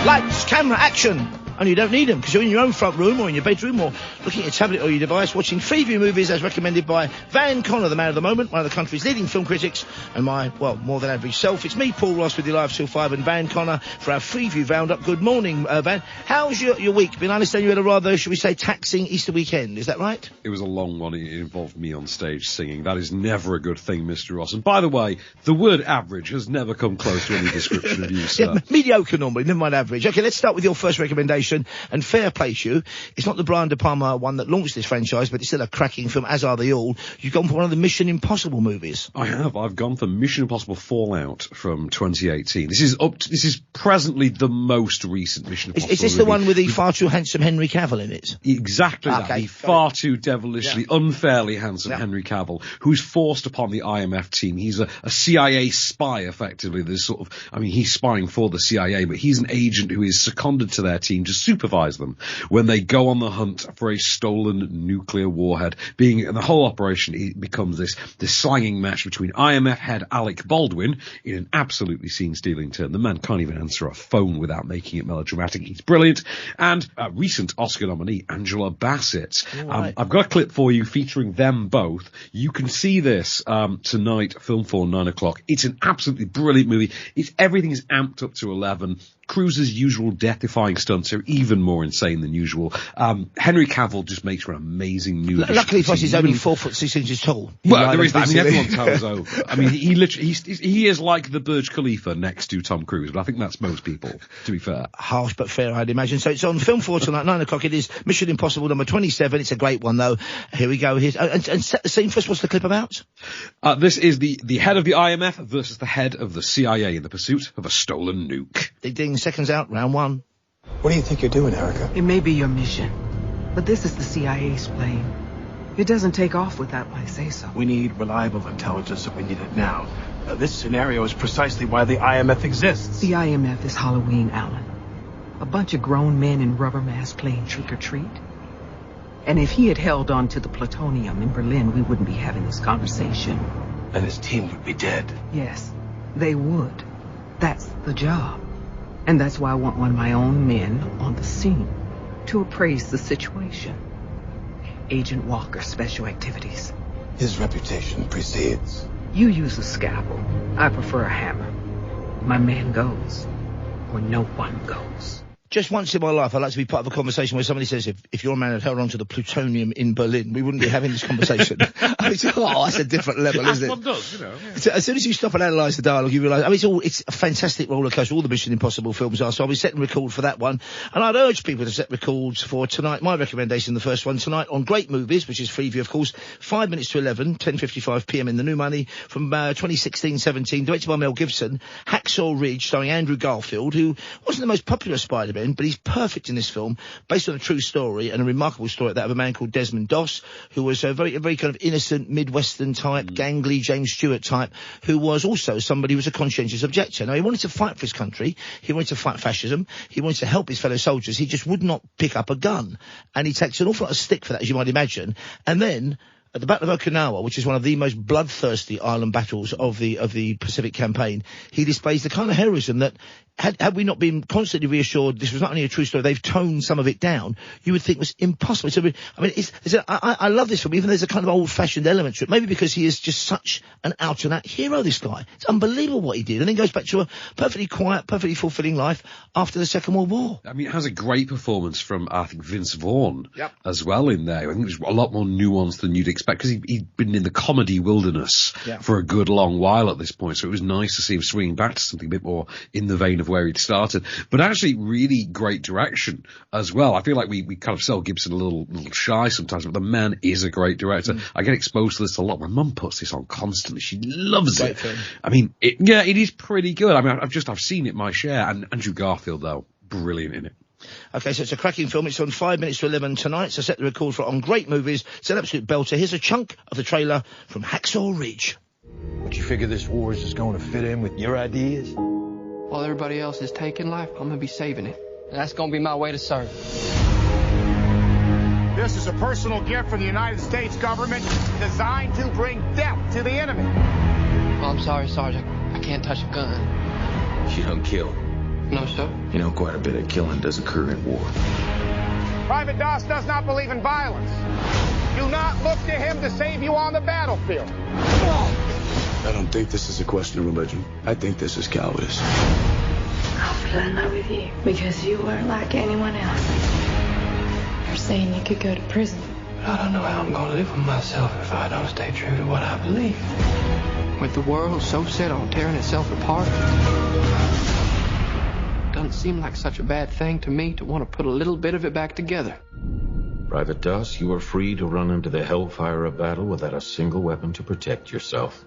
Lights, camera, action. And you don't need them because you're in your own front room or in your bedroom or looking at your tablet or your device watching Freeview movies as recommended by Van Connor, the man of the moment, one of the country's leading film critics, and my, well, more than average self. It's me, Paul Ross, with you live till 5, and Van Connor for our Freeview roundup. Good morning, Van. How's your week been? I understand you had a rather, shall we say, taxing Easter weekend. Is that right? It was a long one. It involved me on stage singing. That is never a good thing, Mr. Ross. And by the way, the word average has never come close to any description of you, sir. Yeah, mediocre normally, never mind average. Okay, let's start with your first recommendation, and fair play to you. It's not the Brian De Palma one that launched this franchise, but it's still a cracking film, as are they all. You've gone for one of the Mission Impossible movies. I have. I've gone for Mission Impossible Fallout from 2018. This is presently the most recent Mission Impossible Is this movie. the one with the far too handsome Henry Cavill in it? Exactly that. Okay. The far too devilishly, unfairly handsome Henry Cavill, who's forced upon the IMF team. He's a CIA spy, effectively. There's sort of, I mean, he's spying for the CIA, but he's an agent who is seconded to their team to supervise them when they go on the hunt for a stolen nuclear warhead. And the whole operation, it becomes this slanging match between IMF head Alec Baldwin in an absolutely scene-stealing turn. The man can't even answer a phone without making it melodramatic. He's brilliant. And a recent Oscar nominee, Angela Bassett. Right. I've got a clip for you featuring them both. You can see this tonight, Film 4, 9 o'clock. It's an absolutely brilliant movie. Everything is amped up to 11. Cruise's usual death-defying stunts are even more insane than usual. Henry Cavill just makes for an amazing new... Luckily for us, he's only 4'6" tall. Well, there is that. I mean, everyone towers over. I mean, he is like the Burj Khalifa next to Tom Cruise, but I think that's most people, to be fair. Harsh but fair, I'd imagine. So it's on Film 4 tonight, 9 o'clock. It is Mission Impossible number 27. It's a great one, though. Here we go. And set the scene for us. What's the clip about? This is the head of the IMF versus the head of the CIA in the pursuit of a stolen nuke. Ding, seconds out, round one. What do you think you're doing, Erica? It may be your mission, but this is the CIA's plane. It doesn't take off without my say-so. We need reliable intelligence, and we need it now. This scenario is precisely why the IMF exists. The IMF is Halloween, Alan. A bunch of grown men in rubber masks playing trick-or-treat. And if he had held on to the plutonium in Berlin, we wouldn't be having this conversation. And his team would be dead. Yes, they would. That's the job. And that's why I want one of my own men on the scene to appraise the situation. Agent Walker, Special Activities. His reputation precedes. You use a scalpel. I prefer a hammer. My man goes where no one goes. Just once in my life, I'd like to be part of a conversation where somebody says, if your man had held on to the plutonium in Berlin, we wouldn't be having this conversation. That's a different level, isn't it? One does, you know. Yeah. So as soon as you stop and analyse the dialogue, you realise, I mean, it's a fantastic roller coaster. All the Mission Impossible films are. So I'll be setting record for that one. And I'd urge people to set records for tonight. My recommendation, the first one tonight on Great Movies, which is Freeview, of course, 5 minutes to 11, 10:55 p.m. in the new money from 2016-17, directed by Mel Gibson. Hacksaw Ridge, starring Andrew Garfield, who wasn't the most popular Spider-Man, but he's perfect in this film, based on a true story and a remarkable story, that of a man called Desmond Doss, who was a very kind of innocent Midwestern type, gangly James Stewart type, who was also somebody who was a conscientious objector. Now, he wanted to fight for his country, he wanted to fight fascism, he wanted to help his fellow soldiers, he just would not pick up a gun. And he takes an awful lot of stick for that, as you might imagine. And then, at the Battle of Okinawa, which is one of the most bloodthirsty island battles of the Pacific campaign, he displays the kind of heroism that, had we not been constantly reassured this was not only a true story, they've toned some of it down, you would think it was impossible. So, I mean, I love this film, even though there's a kind of old-fashioned element to it, maybe because he is just such an out-and-out hero, this guy. It's unbelievable what he did, and then goes back to a perfectly quiet, perfectly fulfilling life after the Second World War. I mean, it has a great performance from, I think, Vince Vaughn as well in there. I think it was a lot more nuanced than you'd expect, because he'd been in the comedy wilderness for a good long while at this point, so it was nice to see him swinging back to something a bit more in the vein of where he'd started. But actually, really great direction as well. I feel like we kind of sell Gibson a little shy sometimes, but the man is a great director. I get exposed to this a lot. My mum puts this on constantly. She loves it. I mean, it is pretty good. I mean, I've seen it my share. And Andrew Garfield, though, brilliant in it. Okay, so it's a cracking film. It's on 5 minutes to 11 tonight, so set the record for it on Great Movies. It's an absolute belter. Here's a chunk of the trailer from Hacksaw Ridge. What, you figure this war is just going to fit in with your ideas? While everybody else is taking life, I'm gonna be saving it. And that's gonna be my way to serve. This is a personal gift from the United States government designed to bring death to the enemy. Oh, I'm sorry, Sergeant. I can't touch a gun. You don't kill. No, sir. You know, quite a bit of killing does occur in war. Private Doss does not believe in violence. Do not look to him to save you on the battlefield. I don't think this is a question of religion. I think this is cowardice. I fell in love with you because you weren't like anyone else. You're saying you could go to prison. I don't know how I'm gonna live with myself if I don't stay true to what I believe. With the world so set on tearing itself apart, doesn't seem like such a bad thing to me to want to put a little bit of it back together. Private Doss, you are free to run into the hellfire of battle without a single weapon to protect yourself.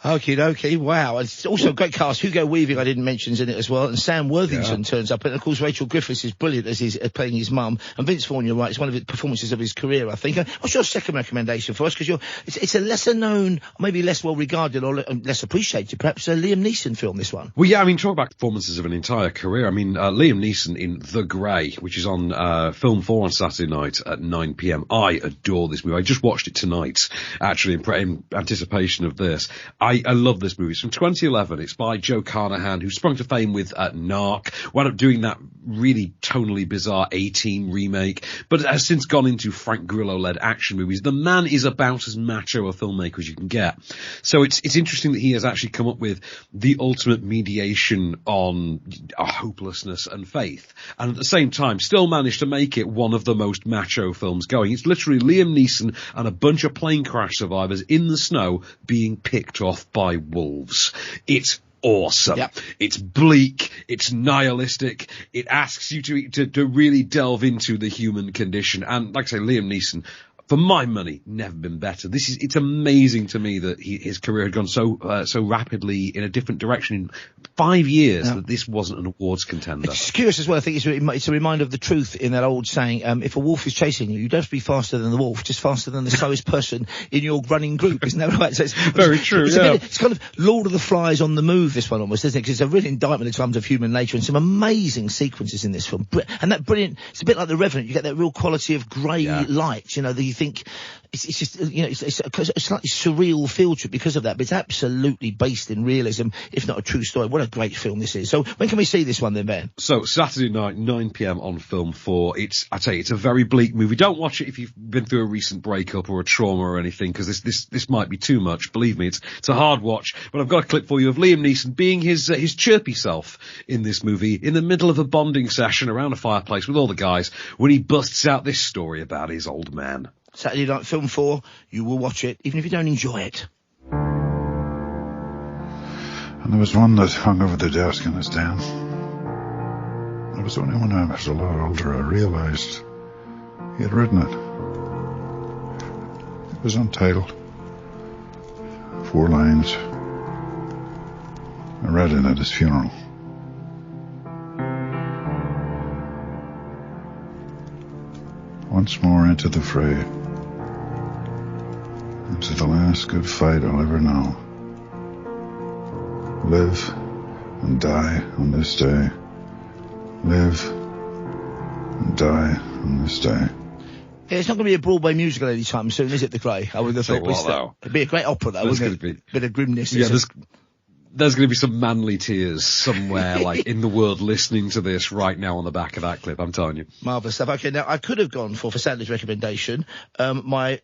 Okie dokie, wow. It's also a great cast. Hugo Weaving, I didn't mention, is in it as well. And Sam Worthington turns up. And, of course, Rachel Griffiths is brilliant as he's playing his mum. And Vince Vaughn, you're right, it's one of the performances of his career, I think. What's your second recommendation for us? Because it's a lesser-known, maybe less well-regarded or less appreciated, perhaps, a Liam Neeson film, this one. Well, yeah, I mean, talk about performances of an entire career. I mean, Liam Neeson in The Grey, which is on Film 4 on Saturday night at 9 p.m. I adore this movie. I just watched it tonight, actually, in anticipation of this. I love this movie. It's from 2011. It's by Joe Carnahan, who sprung to fame with Narc, wound up doing that really tonally bizarre A-Team remake, but has since gone into Frank Grillo-led action movies. The man is about as macho a filmmaker as you can get. So it's interesting that he has actually come up with the ultimate mediation on hopelessness and faith, and at the same time still managed to make it one of the most macho films going. It's literally Liam Neeson and a bunch of plane crash survivors in the snow being picked off by wolves. It's awesome. Yep. It's bleak. It's nihilistic. It asks you to really delve into the human condition. And like I say, Liam Neeson, for my money, never been better. It's amazing to me that his career had gone so rapidly in a different direction in 5 years that this wasn't an awards contender. It's curious as well. I think it's a reminder of the truth in that old saying, if a wolf is chasing you, you don't have to be faster than the wolf, just faster than the slowest person in your running group. Isn't that right? So it's very true, it's kind of Lord of the Flies on the move, this one almost, isn't it? Because it's a real indictment in terms of human nature and some amazing sequences in this film. And that brilliant, it's a bit like The Revenant. You get that real quality of grey light, you know, that you think it's just, you know, it's a slightly surreal feel to it because of that, but it's absolutely based in realism, if not a true story. What a great film this is. So when can we see this one then, Ben? So Saturday night, 9 p.m. on Film 4. I tell you, it's a very bleak movie. Don't watch it if you've been through a recent breakup or a trauma or anything, because this might be too much. Believe me, it's a hard watch. But I've got a clip for you of Liam Neeson being his chirpy self in this movie, in the middle of a bonding session around a fireplace with all the guys, when he busts out this story about his old man. Saturday night, Film 4, you will watch it, even if you don't enjoy it. And there was one that hung over the desk in his den. It was only when I was a lot older I realised he had written it. It was untitled. 4 lines. I read it at his funeral. Once more into the fray. Into the last good fight I'll ever know. Live and die on this day. Live and die on this day. Yeah, it's not going to be a Broadway musical anytime soon, is it, The Grey? I would have thought. It'd be a great opera, though, wouldn't it? Bit of grimness. Yeah, there's going to be some manly tears somewhere, like, in the world listening to this right now on the back of that clip, I'm telling you. Marvellous stuff. Okay, now, I could have gone for Saturday's recommendation, my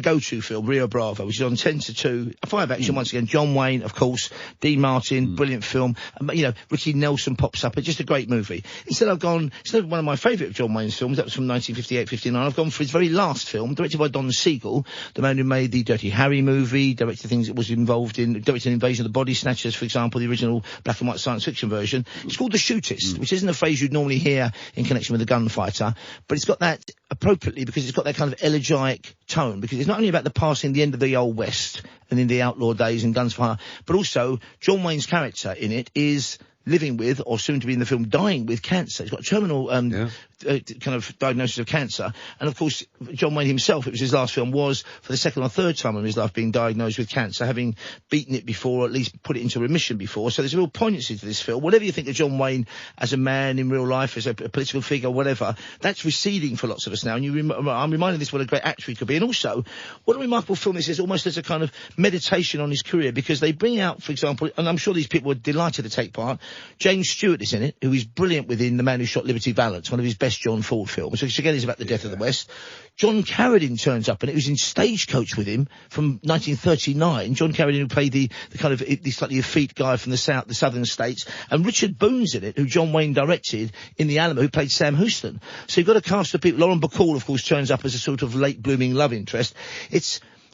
go-to film, Rio Bravo, which is on 10 to 2. A fire action once again. John Wayne, of course. Dean Martin, brilliant film. You know, Ricky Nelson pops up. It's just a great movie. Instead of one of my favourite of John Wayne's films, that was from 1958-59, I've gone for his very last film, directed by Don Siegel, the man who made the Dirty Harry movie, directed things that was involved in, directed Invasion of the Body Snatchers, for example, the original black and white science fiction version. It's called The Shootist, which isn't a phrase you'd normally hear in connection with a gunfighter, but it's got that appropriately because it's got that kind of elegiac tone, because it's not only about the passing the end of the old West and in the outlaw days and guns for hire, but also John Wayne's character in it is living with, or soon to be in the film, dying with cancer. He's got terminal kind of diagnosis of cancer. And of course, John Wayne himself, it was his last film, was for the second or third time in his life being diagnosed with cancer, having beaten it before, or at least put it into remission before. So there's a real poignancy to this film. Whatever you think of John Wayne as a man in real life, as a political figure, whatever, that's receding for lots of us now. And I'm reminded of this, what a great actor he could be. And also, what a remarkable film this is, almost as a kind of meditation on his career, because they bring out, for example, and I'm sure these people were delighted to take part, James Stewart is in it, who is brilliant within The Man Who Shot Liberty Valance, one of his best John Ford films, which again is about the death of the West. John Carradine turns up, and it was in Stagecoach with him from 1939. John Carradine, who played the kind of the slightly effete guy from the southern states, and Richard Boone's in it, who John Wayne directed in The Alamo, who played Sam Houston. So you've got a cast of people. Lauren Bacall, of course, turns up as a sort of late blooming love interest.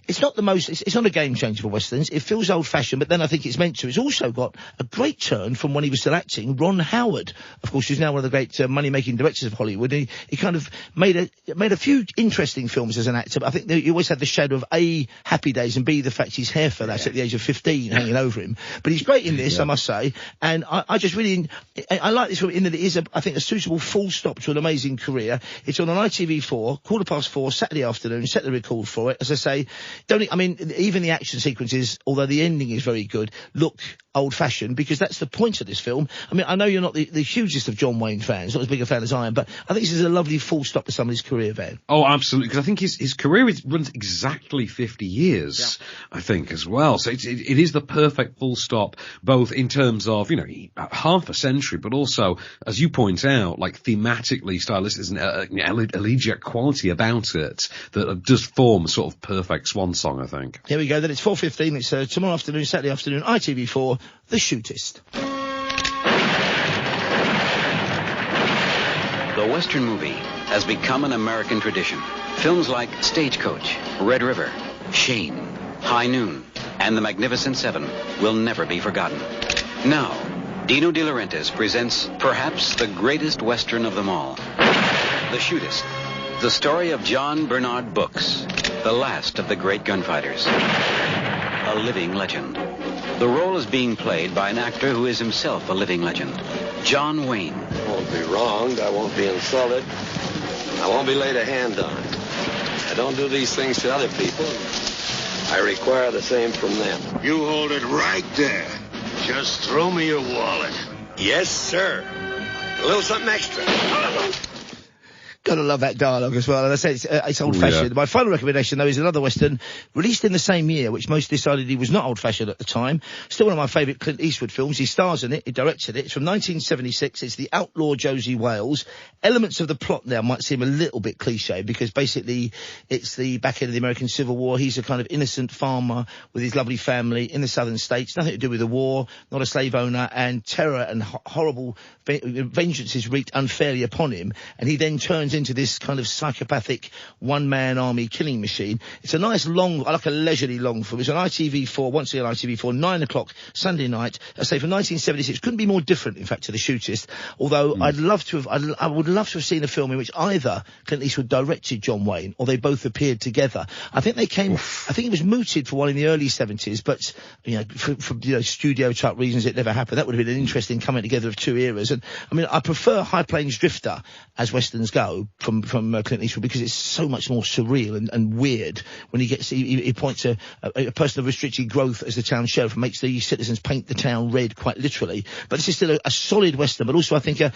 It's not the most, it's not a game changer for Westerns. It feels old-fashioned, but then I think it's meant to. It's also got a great turn from when he was still acting. Ron Howard, of course, who's now one of the great money-making directors of Hollywood. He kind of made a few interesting films as an actor, but I think he always had the shadow of A, Happy Days, and B, the fact his hair fell out at the age of 15 hanging over him. But he's great in this, I must say. And I just really, I like this film in that it is, I think, a suitable full stop to an amazing career. It's on ITV4, 4:15, Saturday afternoon, set the record for it. As I say, even the action sequences, although the ending is very good, look old-fashioned, because that's the point of this film. I mean, I know you're not the hugest of John Wayne fans, not as big a fan as I am, but I think this is a lovely full stop to somebody's career, Van. Oh, absolutely, because I think his career runs exactly 50 years, I think, as well. So it is the perfect full stop, both in terms of, half a century, but also, as you point out, like thematically, stylistic, there's an elegiac quality about it that does form a sort of perfect swan song, I think. Here we go, then it's 4:15, it's tomorrow afternoon, Saturday afternoon, ITV4, The Shootist. The Western movie has become an American tradition. Films like Stagecoach, Red River, Shane, High Noon, and The Magnificent Seven will never be forgotten. Now, Dino De Laurentiis presents perhaps the greatest Western of them all, The Shootist, the story of John Bernard Brooks, the last of the great gunfighters, a living legend. The role is being played by an actor who is himself a living legend, John Wayne. I won't be wronged. I won't be insulted. I won't be laid a hand on. I don't do these things to other people. I require the same from them. You hold it right there. Just throw me your wallet. Yes, sir. A little something extra. Gotta love that dialogue as well. And I said it's old-fashioned. My final recommendation, though, is another Western released in the same year, which most decided he was not old-fashioned at the time. Still one of my favourite Clint Eastwood films. He stars in it. He directed it. It's from 1976. It's The Outlaw Josie Wales. Elements of the plot now might seem a little bit cliche, because basically it's the back end of the American Civil War. He's a kind of innocent farmer with his lovely family in the southern states. Nothing to do with the war, not a slave owner, and terror and horrible vengeance is wreaked unfairly upon him. And he then turns into this kind of psychopathic one-man army killing machine. It's a nice long, like a leisurely long film. It's on ITV4, once again ITV4, 9 o'clock Sunday night. I say from 1976. Couldn't be more different, in fact, to The Shootist. Although I would love to have seen a film in which either Clint Eastwood directed John Wayne or they both appeared together. I think they came, I think it was mooted for one in the early 70s, but, for studio type reasons it never happened. That would have been an interesting coming together of two eras. And, I prefer High Plains Drifter as Westerns go from Clint Eastwood, because it's so much more surreal and weird when he points to a person of restricted growth as the town sheriff and makes the citizens paint the town red, quite literally. But this is still a solid Western, but also I think a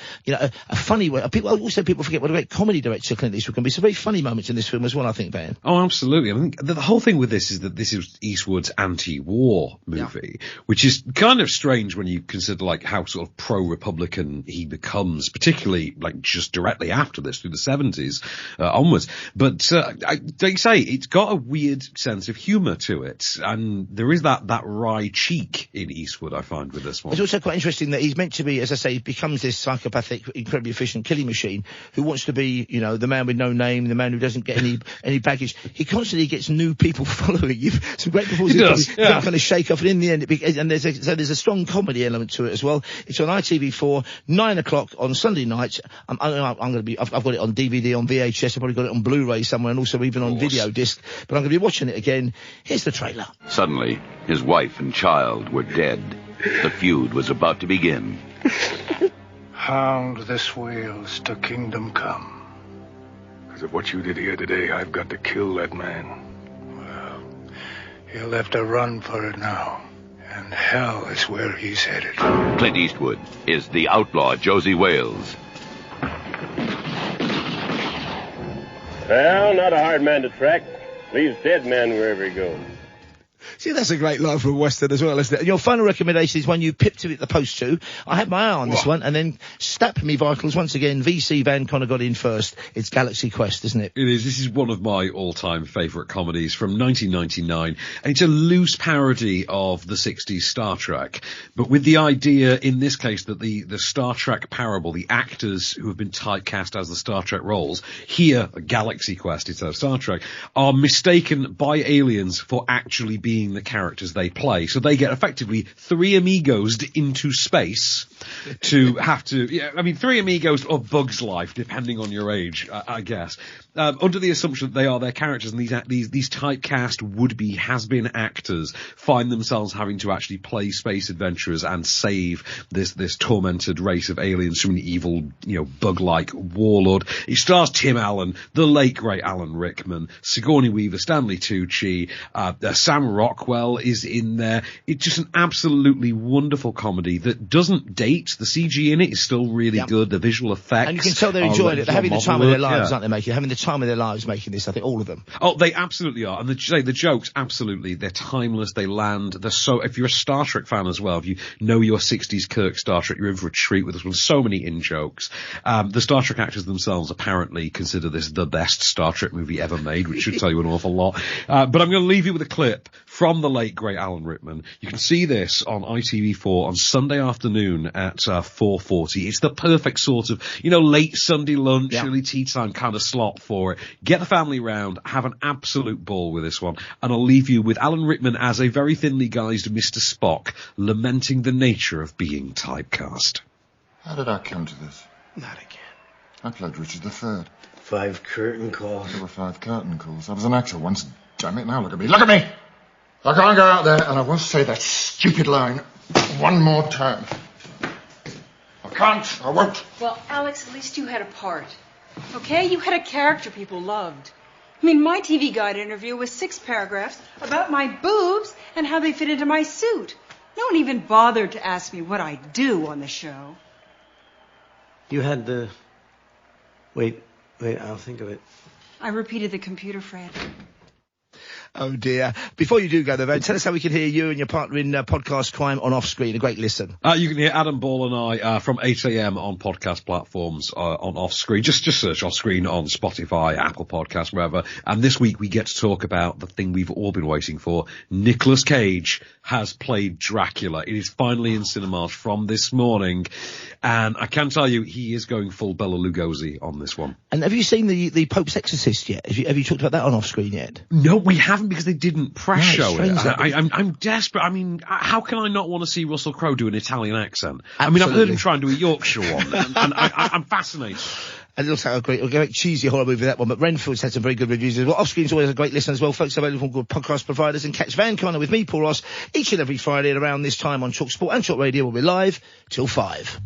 funny way. People forget what a great comedy director Clint Eastwood can be. Some very funny moments in this film as well, I think, Ben. Oh, absolutely. I mean, the whole thing with this is that this is Eastwood's anti-war movie, which is kind of strange when you consider how sort of pro-Republican he becomes, particularly just directly after this through the 70s onwards. But like you say, it's got a weird sense of humour to it, and there is that wry cheek in Eastwood, I find, with this one. It's also quite interesting that he's meant to be, as I say, becomes this psychopathic, incredibly efficient killing machine who wants to be, the man with no name, the man who doesn't get any baggage. He constantly gets new people following him. Some great performances. He does, kind of shake off, and in the end, there's a strong comedy element to it as well. It's on ITV4, 9 o'clock on Sunday night. I've got it on DVD, on VHS, I've probably got it on Blu-ray somewhere, and also even on video disc, but I'm going to be watching it again. Here's the trailer. Suddenly, his wife and child were dead. The feud was about to begin. hound this Wales to kingdom come. Because of what you did here today, I've got to kill that man. Well, he'll have to run for it now. And hell is where he's headed. Clint Eastwood is the outlaw Josie Wales. Well, not a hard man to track. Leaves dead men wherever he goes. See, that's a great line from Western as well, isn't it? Your final recommendation is one you pipped it at the post to. I had my eye on this one, and then Stap Me Vitals once again. VC Van Connor got in first. It's Galaxy Quest, isn't it? It is. This is one of my all-time favourite comedies from 1999, and it's a loose parody of the 60s Star Trek, but with the idea, in this case, that the Star Trek parable, the actors who have been typecast as the Star Trek roles, here, Galaxy Quest instead of Star Trek, are mistaken by aliens for actually being the characters they play. So they get effectively three amigos into space to have to, three amigos or Bug's Life, depending on your age, I guess. Under the assumption that they are their characters, and these typecast would-be has-been actors find themselves having to actually play space adventurers and save this tormented race of aliens from an evil, bug-like warlord. It stars Tim Allen, the late great Alan Rickman, Sigourney Weaver, Stanley Tucci, Sam Rockwell is in there. It's just an absolutely wonderful comedy that doesn't date. The CG in it is still really good. The visual effects, and you can tell they're enjoying it. They're having the time of their lives, aren't they? Having the time of their lives making this. I think all of them. Oh, they absolutely are. And the jokes, absolutely, they're timeless. They land. They're so. If you're a Star Trek fan as well, if you know your 60s Kirk Star Trek, you're in for a treat with this one. So many in jokes. The Star Trek actors themselves apparently consider this the best Star Trek movie ever made, which should tell you an awful lot. But I'm going to leave you with a clip from the late great Alan Rickman. You can see this on ITV4 on Sunday afternoon at 4:40. It's the perfect sort of, late Sunday lunch, early tea time kind of slot for it. Get the family round, have an absolute ball with this one, and I'll leave you with Alan Rickman as a very thinly guised Mr. Spock lamenting the nature of being typecast. How did I come to this? Not again. I played Richard III. 5 curtain calls. There were 5 curtain calls. I was an actor once. Damn it, now look at me. Look at me! I can't go out there and I won't say that stupid line one more time. I can't. I won't. Well, Alex, at least you had a part. Okay? You had a character people loved. I mean, my TV Guide interview was 6 paragraphs about my boobs and how they fit into my suit. No one even bothered to ask me what I do on the show. You had the... Wait, I'll think of it. I repeated the computer, Fred. Oh dear. Before you do go though, Van, tell us how we can hear you and your partner in podcast crime on Off Screen. A great listen. You can hear Adam Ball and I from 8 a.m. on podcast platforms on Off Screen. Just search Off Screen on Spotify, Apple Podcasts, wherever. And this week we get to talk about the thing we've all been waiting for. Nicolas Cage has played Dracula. It is finally in cinemas from this morning. And I can tell you, he is going full Bela Lugosi on this one. And have you seen the Pope's Exorcist yet? Have you talked about that on Off Screen yet? No, we haven't, because they didn't press show it. I'm desperate. I mean, how can I not want to see Russell Crowe do an Italian accent? Absolutely. I mean, I've heard him try and do a Yorkshire one, and I'm fascinated. And it looks like a great cheesy horror movie, that one. But Renfield's had some very good reviews as well. Off Screen's always a great listen as well, folks. Available from good podcast providers. And catch Van Connor with me, Paul Ross, each and every Friday at around this time on talkSPORT and talkRADIO. We'll be live till 5.